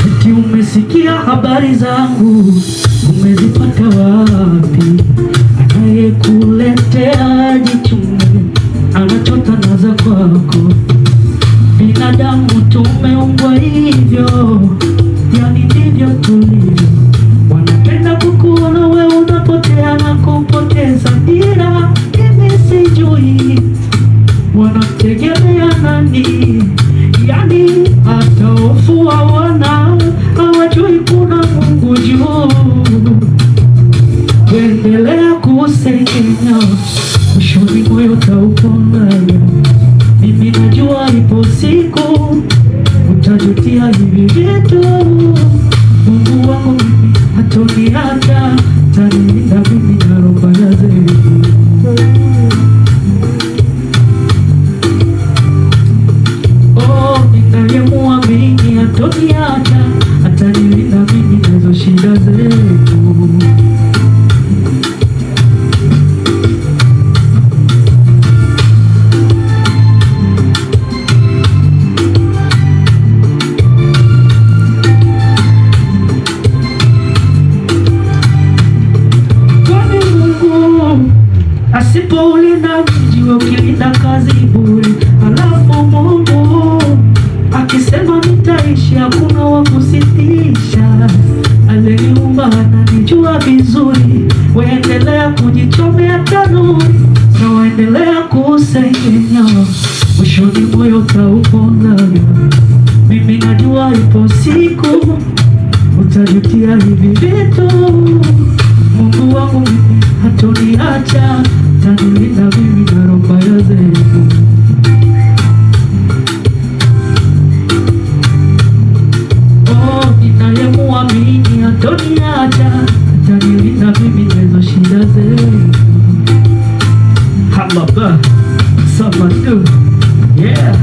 Eti umesikia habari zangu, umezipata wapi? Anayekuletea jichunge, anachota naza kwako. Binadamu tumeumbwa hivyo, yani ndivyo tulivyo. Wanapenda kukuona wewe unapotea na kupoteza dira. Mimi sijui wanategemea nani, yani hata hofu hawana, hawajui kuna Mungu juu. Kuendelea kusengenya, mwishoni moyo utaupona. Mimi najua ipo siku utajutia hivi vitu. Mungu wangu mimi hatoniacha, atanilinda mimi na roho ya zetu. Oh, ninayemwamini hatoniacha, atanilinda mimi na hizo shida zetu. Asipoulinda mji ukilinda kazi bure. Alafu Mungu akisema nitaishi, hakuna wa kusitisha. Aliniumba ananijua vizuri, waendelea kujichomea tanuri na waendelea kusengenya, mwishoni moyo utaupona. Mimi najua ipo siku utajutia hivi vitu. Mungu wangu mimi hatoniacha, atanilinda mimi na roho ya zetu. Oh, ninayemwamini hatoniacha, atanilinda mimi na hizo shida zetu. Hamaba Samadu, yeah.